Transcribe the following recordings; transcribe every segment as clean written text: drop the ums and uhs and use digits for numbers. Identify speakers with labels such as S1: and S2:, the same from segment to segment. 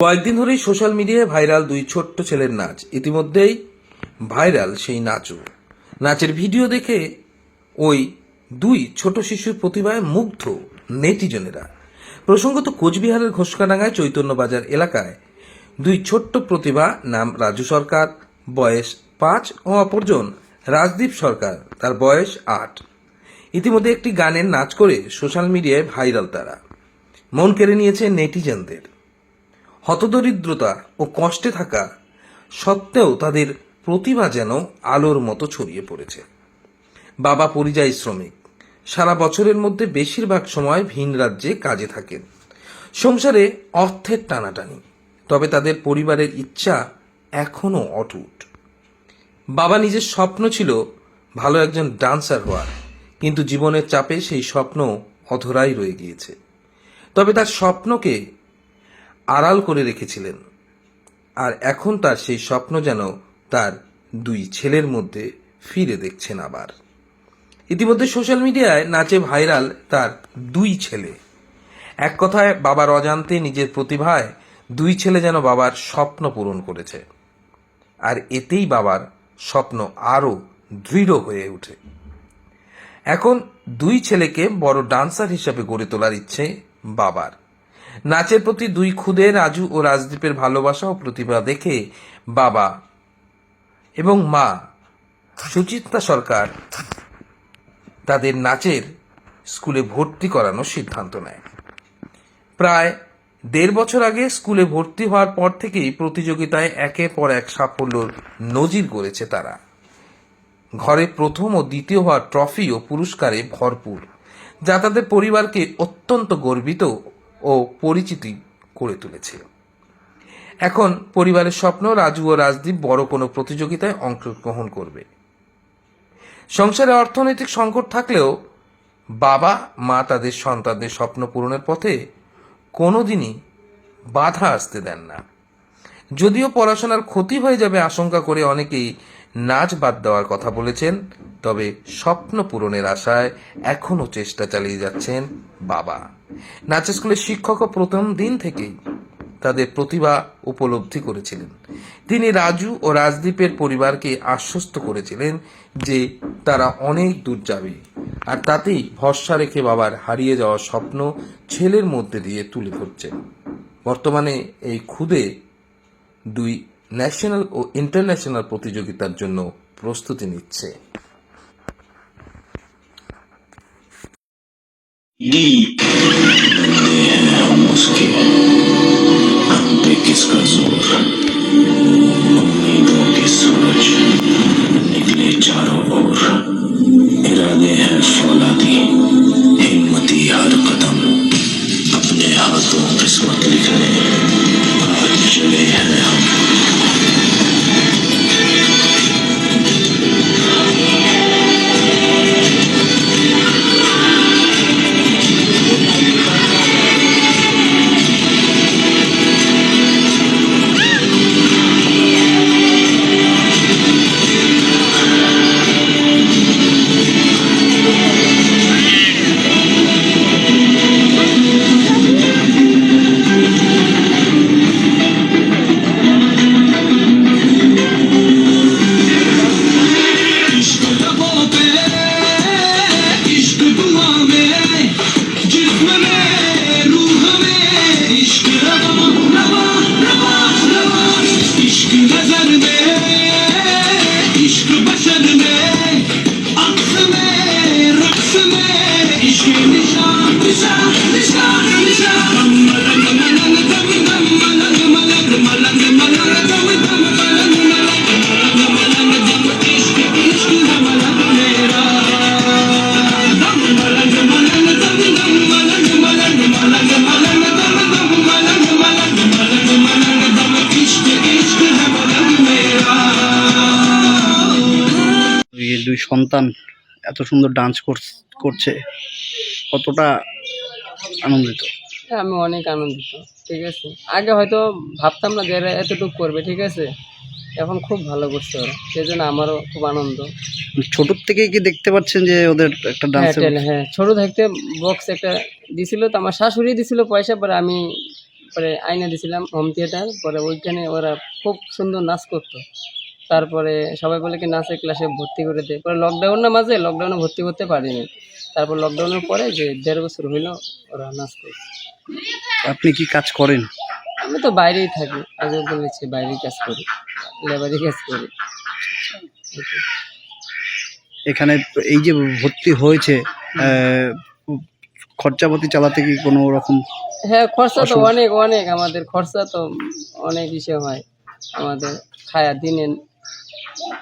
S1: কয়েকদিন ধরেই সোশ্যাল মিডিয়ায় ভাইরাল দুই ছোট্ট ছেলের নাচ। ইতিমধ্যেই ভাইরাল সেই নাচও। নাচের ভিডিও দেখে ওই দুই ছোট শিশুর প্রতিভায় মুগ্ধ নেটিজনেরা। প্রসঙ্গত কোচবিহারের ঘোষকাডাঙ্গায় চৈতন্যবাজার এলাকায় দুই ছোট্ট প্রতিভা, নাম রাজু সরকার, বয়স 5, ও অপরজন রাজদীপ সরকার, তার বয়স 8। ইতিমধ্যে একটি গানের নাচ করে সোশ্যাল মিডিয়ায় ভাইরাল তারা। মন কেড়ে নিয়েছে নেটিজনদের। হতদরিদ্রতা ও কষ্টে থাকা সত্ত্বেও তাদের প্রতিভা যেন আলোর মতো ছড়িয়ে পড়েছে। বাবা পরিযায়ী শ্রমিক, সারা বছরের মধ্যে বেশিরভাগ সময় ভিন রাজ্যে কাজে থাকেন। সংসারে অর্থের টানাটানি, তবে তাদের পরিবারের ইচ্ছা এখনও অটুট। বাবা নিজের স্বপ্ন ছিল ভালো একজন ডান্সার হওয়ার, কিন্তু জীবনের চাপে সেই স্বপ্ন অধরাই রয়ে গিয়েছে। তবে তার স্বপ্নকে আড়াল করে রেখেছিলেন, আর এখন তার সেই স্বপ্ন যেন তার দুই ছেলের মধ্যে ফিরে দেখছেন আবার। ইতিমধ্যে সোশ্যাল মিডিয়ায় নাচে ভাইরাল তার দুই ছেলে। এক কথায় বাবার অজান্তে নিজের প্রতিভায় দুই ছেলে যেন বাবার স্বপ্ন পূরণ করেছে, আর এতেই বাবার স্বপ্ন আরও দৃঢ় হয়ে ওঠে। এখন দুই ছেলেকে বড় ডান্সার হিসাবে গড়ে তোলার ইচ্ছে বাবার। নাচের প্রতি দুই খুদে রাজু ও রাজদীপের ভালোবাসা ও প্রতিভা দেখে বাবা এবং মা সুচিত্রা সরকার তাদের নাচের স্কুলে ভর্তি করানোর সিদ্ধান্ত নেয়। প্রায় 1.5 বছর আগে স্কুলে ভর্তি হওয়ার পর থেকেই প্রতিযোগিতায় একের পর এক সাফল্যর নজির গড়েছে তারা। ঘরে প্রথম ও দ্বিতীয় হওয়ার ট্রফি ও পুরস্কারে ভরপুর, যা তাদের পরিবারকে অত্যন্ত গর্বিত ও পরিচিতি করে তুলেছে। এখন পরিবারের স্বপ্ন রাজু ও রাজদীপ বড় কোনো প্রতিযোগিতায় অংশগ্রহণ করবে। সংসারে অর্থনৈতিক সংকট থাকলেও বাবা মা তাদের সন্তানদের স্বপ্ন পূরণের পথে কোনোদিনই বাধা আসতে দেন না। যদিও পড়াশোনার ক্ষতি হয়ে যাবে আশঙ্কা করে অনেকেই নাচ বাদ দেওয়ার কথা বলেছেন, তবে স্বপ্ন পূরণের আশায় এখনও চেষ্টা চালিয়ে যাচ্ছেন বাবা। নাচের স্কুলের শিক্ষকও প্রথম দিন থেকেই তাদের প্রতিভা উপলব্ধি করেছিলেন। তিনি রাজু ও রাজদীপের পরিবারকে আশ্বস্ত করেছিলেন যে তারা অনেক দূর যাবে, আর তাতেই ভরসা রেখে বাবার হারিয়ে যাওয়া স্বপ্ন ছেলের মধ্যে দিয়ে তুলে ধরছেন। বর্তমানে এই খুদে দুই ন্যাশনাল ও ইন্টারন্যাশনাল প্রতিযোগিতার জন্য প্রস্তুতি নিচ্ছে।
S2: किसका जोर, उम्मीदों के सूरज निकले चारों ओर, इरादे हैं फौलादी, हिम्मती हर कदम, अपने हाथों किस्मत लिखने आज चले हैं हम।
S3: দুই সন্তান এত সুন্দর ডান্স করছে, কতটা আনন্দিত?
S4: আমি অনেক আনন্দিত। ঠিক আছে, আগে হয়তো ভাবতাম না যে এরা এতটুকু করবে, ঠিক আছে, এখন খুব ভালো করছে ওরা, সেই জন্য আমারও খুব আনন্দ।
S3: ছোট থেকে কি দেখতে পাচ্ছেন যে ওদের একটা ডান্স?
S4: হ্যাঁ, ছোট থাকতে বক্স একটা দিছিল, তো আমার শাশুড়ি দিছিল পয়সা, পরে আমি পরে আইনা দিয়েছিলাম হোম থিয়েটার, পরে ওইখানে ওরা খুব সুন্দর নাচ করতো। তারপরে সবাই বলে কি নাচের ক্লাসে ভর্তি করে দেয়, পরে লকডাউনের মাঝে লকডাউনে ভর্তি করতে পারিনি। তারপর লকডাউনের পরে যে 1.5 বছর হইলো ওরা নাচ করছে।
S3: আপনি কি কাজ করেন?
S4: আমি তো বাইরেই থাকি, আগে বলেছি বাইরেই কাজ করি, লেবারি কাজ করি।
S3: এখানে এই যে ভর্তি হয়েছে, খরচাপাতি চালাতে কি কোনো রকম?
S4: হ্যাঁ, খরচা তো অনেক অনেক, আমাদের খরচা তো অনেক ইসে হয় আমাদের। খায়া দিনে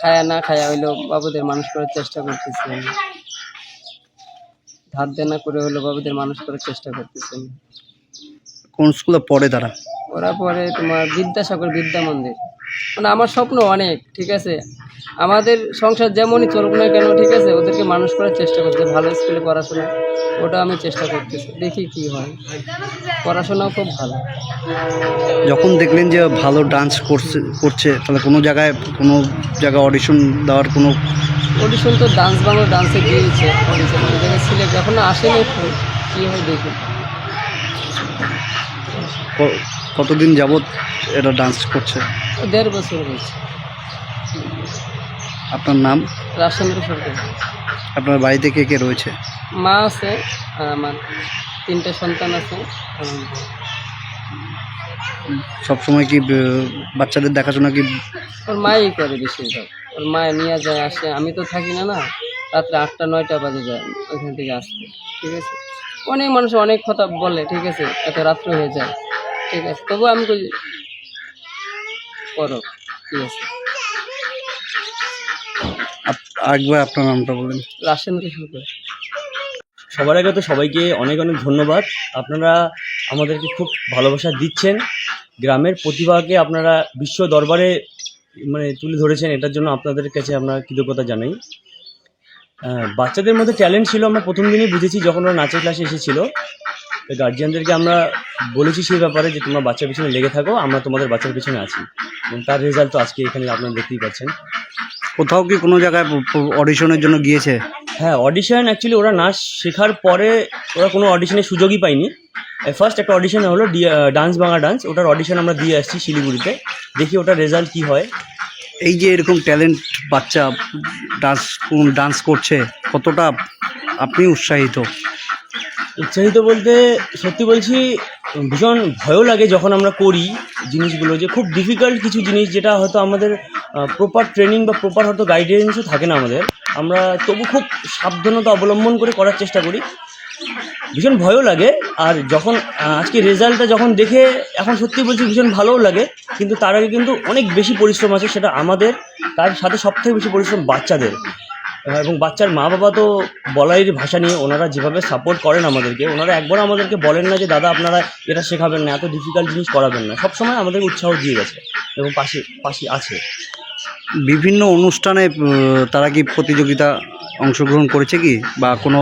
S4: খায়া না খায়া হইলেও বাবুদের মানুষ করার চেষ্টা করতেছি আমি। ধার দেনা করে হলেও বাবুদের মানুষ করার চেষ্টা করতেছি আমি।
S3: কোন স্কুলে পড়ে তারা?
S4: ওরা পরে তোমার বিদ্যাসাগর বিদ্যা মন্দির। মানে আমার স্বপ্ন অনেক, ঠিক আছে, আমাদের সংসার যেমনই চলুক না কেন, ঠিক আছে, ওদেরকে মানুষ করার চেষ্টা করতে, ভালো স্কুলে পড়াশোনা, ওটা আমি চেষ্টা করতেছি, দেখি কি হয়। পড়াশোনাও খুব ভালো।
S3: যখন দেখলেন যে ভালো ডান্স করছে তাহলে কোনো জায়গায় অডিশন দেওয়ার কোনো?
S4: অডিশন তো ডান্স বাংলা ডান্সে গিয়েছে, অডিশন ওই জায়গায় সিলেক্ট এখনো আসেনি, একটু কী হয় দেখি।
S3: কতদিন যাবত এটা ডান্স করছে?
S4: 1.5 বছর হয়েছে।
S3: আপনার নাম?
S4: রাজচন্দ্র সরকার।
S3: আপনার বাড়িতে কে কে রয়েছে?
S4: মা আছে আর আমার 3টে সন্তান আছে।
S3: সবসময় কি বাচ্চাদের দেখাশোনা কি?
S4: ওর মাই করে বেশিরভাগ, ওর মা নিয়ে যায় আসে, আমি তো থাকি না, রাত্রে 8টা-9টা বাজে যায় ওইখান থেকে আসতে, ঠিক আছে। অনেক মানুষ অনেক কথা বলে, ঠিক আছে, এত রাত্রে হয়ে যায়, ঠিক আছে, তবু আমি কই করো, ঠিক আছে।
S3: একবার আপনার নামটা বলেন।
S4: রাজচন্দ্র সরকার।
S5: সবার আগে তো সবাইকে অনেক অনেক ধন্যবাদ। আপনারা আমাদেরকে খুব ভালোবাসা দিচ্ছেন, গ্রামের প্রতিভাকে আপনারা বিশ্ব দরবারে মানে তুলে ধরেছেন, এটার জন্য আপনাদের কাছে আমরা কৃতজ্ঞতা জানাই। বাচ্চাদের মধ্যে ট্যালেন্ট ছিল, আমরা প্রথম দিনই বুঝেছি যখন ওরা নাচের ক্লাসে এসেছিল। গার্জিয়ানদেরকে আমরা বলেছি সেই ব্যাপারে যে তোমরা বাচ্চার পিছনে লেগে থাকো, আমরা তোমাদের বাচ্চার পিছনে আছি, এবং তার রেজাল্ট তো আজকে এখানে আপনারা দেখতেই পাচ্ছেন।
S3: কোথাও কি কোনো জায়গায় অডিশনের জন্য গিয়েছে?
S5: হ্যাঁ, অডিশন অ্যাকচুয়ালি ওরা নাচ শেখার পরে ওরা কোনো অডিশনের সুযোগই পায়নি। ফার্স্ট একটা অডিশন হলো ডান্স বাংলা ডান্স, ওটার অডিশন আমরা দিয়ে আসছি শিলিগুড়িতে, দেখি ওটার রেজাল্ট কী হয়।
S3: এই যে এরকম ট্যালেন্ট বাচ্চা ডান্স করছে, কতটা আপনি উৎসাহিত?
S5: উৎসাহিত বলতে সত্যি বলছি ভীষণ ভয়ও লাগে যখন আমরা করি জিনিসগুলো, যে খুব ডিফিকাল্ট কিছু জিনিস যেটা হয়তো আমাদের প্রপার ট্রেনিং বা প্রপার হয়তো গাইডেন্সও থাকে না আমাদের, আমরা তবু খুব সাবধানতা অবলম্বন করে করার চেষ্টা করি। ভীষণ ভয়ও লাগে, আর যখন আজকে রেজাল্টটা যখন দেখে এখন সত্যি বলছি ভীষণ ভালোও লাগে, কিন্তু তার আগে কিন্তু অনেক বেশি পরিশ্রম আছে সেটা আমাদের, তার সাথে সবথেকে বেশি পরিশ্রম বাচ্চাদের, এবং বাচ্চার মা বাবা তো বলাইয়ের ভাষা নিয়ে ওনারা যেভাবে সাপোর্ট করেন আমাদেরকে, ওনারা একবার আমাদেরকে বলেন না যে দাদা আপনারা এটা শেখাবেন না, এত ডিফিকাল্ট জিনিস করাবেন না, সবসময় আমাদের উৎসাহ দিয়ে গেছে এবং পাশে আছে।
S3: বিভিন্ন অনুষ্ঠানে তারা কি প্রতিযোগিতা অংশগ্রহণ করেছে কি, বা কোনো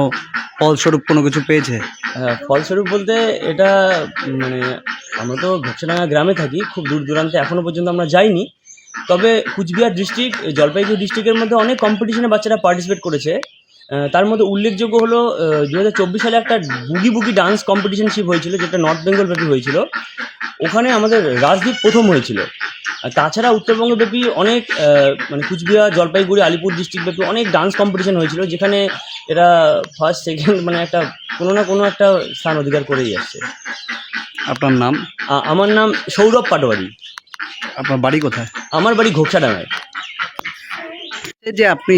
S3: ফলস্বরূপ কোনো কিছু পেয়েছে?
S5: ফলস্বরূপ বলতে এটা মানে আমরা তো ঘোকসাডাঙ্গা গ্রামে থাকি, খুব দূর দূরান্তে এখনও পর্যন্ত আমরা যাইনি, তবে কুচবিহার ডিস্ট্রিক্ট, জলপাইগুড়ি ডিস্ট্রিক্টের মধ্যে অনেক কম্পিটিশনে বাচ্চারা পার্টিসিপেট করেছে। তার মধ্যে উল্লেখযোগ্য হলো 2024 সালে একটা বুগি ডান্স কম্পিটিশনশিপ হয়েছিল, যেটা নর্থ বেঙ্গল ব্যাপী হয়েছিল, ওখানে আমাদের রাজদীপ প্রথম হয়েছিল। আর তাছাড়া উত্তরবঙ্গ ব্যাপী অনেক মানে কুচবিহার, জলপাইগুড়ি, আলিপুর ডিস্ট্রিক্ট ব্যাপী অনেক ডান্স কম্পিটিশন হয়েছিল, যেখানে এরা ফার্স্ট সেকেন্ড মানে একটা কোনো না কোনো একটা স্থান অধিকার করেই আসছে।
S3: আপনার নাম?
S5: আমার নাম সৌরভ পাটোয়ারি।
S3: আপনার বাড়ি কোথায়?
S5: আমার বাড়ি ঘোকসাডাঙ্গায়।
S3: এই যে আপনি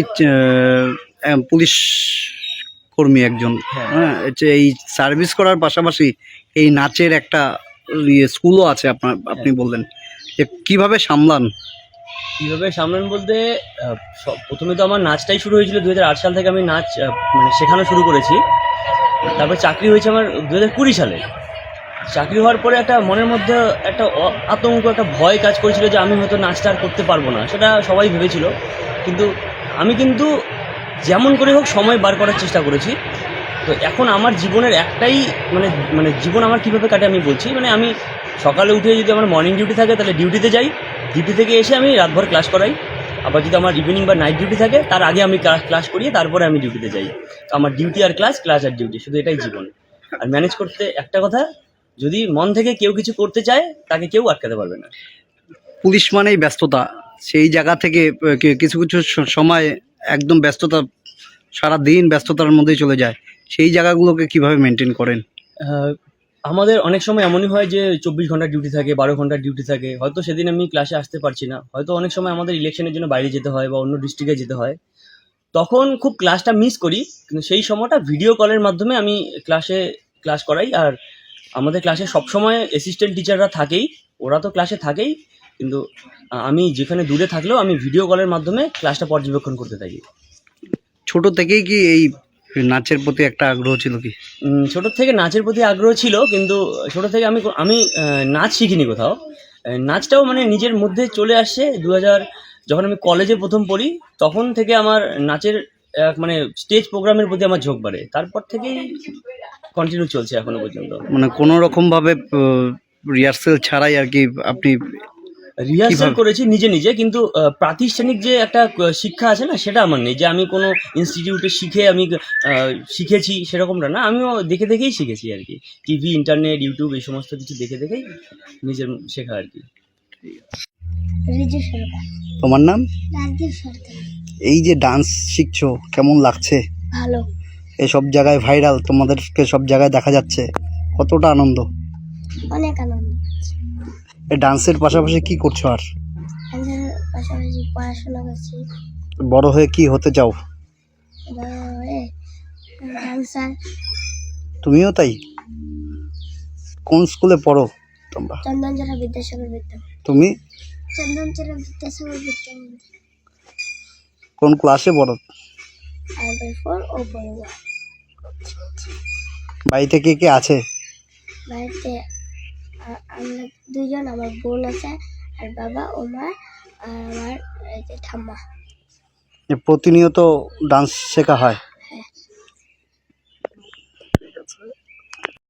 S3: পুলিশ কর্মী একজন, হ্যাঁ, এই সার্ভিস করার পাশাপাশি এই নাচের একটা স্কুলও আছে আপনি বললেন, যে কিভাবে সামলান?
S5: কীভাবে সামলান বলতে প্রথমে তো আমার নাচটাই শুরু হয়েছিল 2008 সাল থেকে, আমি নাচ মানে শেখানো শুরু করেছি। তারপর চাকরি হয়েছে আমার 2020 সালে। চাকরি হওয়ার পরে একটা মনের মধ্যে একটা আতঙ্ক, একটা ভয় কাজ করেছিল যে আমি হয়তো নাচটা আর করতে পারবো না, সেটা সবাই ভেবেছিল, কিন্তু আমি কিন্তু যেমন করে হোক সময় বার করার চেষ্টা করেছি। তো এখন আমার জীবনের একটাই মানে জীবন আমার কীভাবে কাটে আমি বলছি, মানে আমি সকালে উঠে যদি আমার মর্নিং ডিউটি থাকে তাহলে ডিউটিতে যাই, ডিউটি থেকে এসে আমি রাতভর ক্লাস করাই, আবার যদি আমার ইভিনিং বা নাইট ডিউটি থাকে তার আগে আমি ক্লাস করিয়ে তারপরে আমি ডিউটিতে যাই। তো আমার ডিউটি আর ক্লাস, ক্লাস আর ডিউটি, শুধু এটাই জীবন। আর ম্যানেজ করতে একটা কথা, যদি মন থেকে কেউ কিছু করতে চায় তাকে কেউ আটকাতে পারবে না।
S3: পুলিশ মানেই ব্যস্ততা, সেই জায়গা থেকে কিছু কিছু সময় একদম ব্যস্ততা, সারা দিন ব্যস্ততার মধ্যেই চলে যায়, সেই জায়গাগুলোকে কিভাবে মেনটেন করেন?
S5: আমাদের অনেক সময় এমনই হয় যে 24 ঘন্টার ডিউটি থাকে, 12 ঘন্টার ডিউটি থাকে, হয়তো সেদিন আমি ক্লাসে আসতে পারছি না, হয়তো অনেক সময় আমাদের ইলেকশনের জন্য বাইরে যেতে হয় বা অন্য ডিস্ট্রিক্টে যেতে হয়, তখন খুব ক্লাসটা মিস করি, কিন্তু সেই সময়টা ভিডিও কলের মাধ্যমে আমি ক্লাস করাই। আর আমাদের ক্লাসে সবসময় অ্যাসিস্ট্যান্ট টিচাররা থাকেই, ওরা তো ক্লাসে থাকেই, কিন্তু আমি যেখানে দূরে থাকলেও আমি ভিডিও কলের মাধ্যমে ক্লাসটা পর্যবেক্ষণ করতে থাকি।
S3: ছোট থেকেই কি এই নাচের প্রতি একটা আগ্রহ ছিল কি?
S5: ছোট থেকে নাচের প্রতি আগ্রহ ছিল, কিন্তু ছোট থেকে আমি নাচ শিখিনি কোথাও। নাচটাও মানে নিজের মধ্যে চলে আসছে 2000 যখন আমি কলেজে প্রথম পড়ি, তখন থেকে আমার নাচের মানে স্টেজ প্রোগ্রামের প্রতি আমার ঝোঁক বাড়ে, তারপর থেকেই কন্টিনিউ চলছে এখনো পর্যন্ত।
S3: মানে কোনো রকমভাবে রিহার্সেল ছাড়াই আর কি আপনি
S5: রিহার্সাল
S3: কিভাবে?
S5: করেছি নিজে নিজে, কিন্তু প্রাতিষ্ঠানিক যে একটা শিক্ষা আছে না, সেটা আমার নেই, যে আমি কোনো ইনস্টিটিউটে শিখে আমি শিখেছি সেরকমটা না, আমিও দেখে দেখেই শিখেছি আর কি। টিভি, ইন্টারনেট, ইউটিউব এই সমস্ত কিছু দেখে দেখেই নিজের শেখা আর কি।
S6: রিজু সরকার।
S3: তোমার নাম?
S6: রাজদীপ সরকার।
S3: এই যে ডান্স শিখছো, কেমন লাগছে?
S6: ভালো।
S3: এসব জায়গায় ভাইরাল, তোমাদেরকে সব জায়গায় দেখা যাচ্ছে, কতটা আনন্দ?
S6: অনেক আনন্দ।
S3: এই ডান্সের পাশাপাশি কি করছো আর?
S6: আমাদের পাশাপাশি পড়াশোনা করছি।
S3: বড় হয়ে কি হতে চাও?
S6: বড় হয়ে ডান্সার।
S3: তুমিও তাই? কোন স্কুলে পড়ো তোমরা?
S6: চন্দনচড়া বিদ্যাসাগর বিদ্যামন্দির।
S3: তুমি
S6: চন্দনচড়া বিদ্যাসাগর বিদ্যামন্দির।
S3: কোন ক্লাসে পড়ো?
S6: I/4 ও বড়।
S3: বাড়িতে কে কে আছে?
S6: বাড়িতে আমরা দুজন, আমার বোন আছে, আর বাবা ও মা, আর আমার এই যে ঠাম্মা।
S3: প্রতিনিয়ত ডান্স শেখা হয়?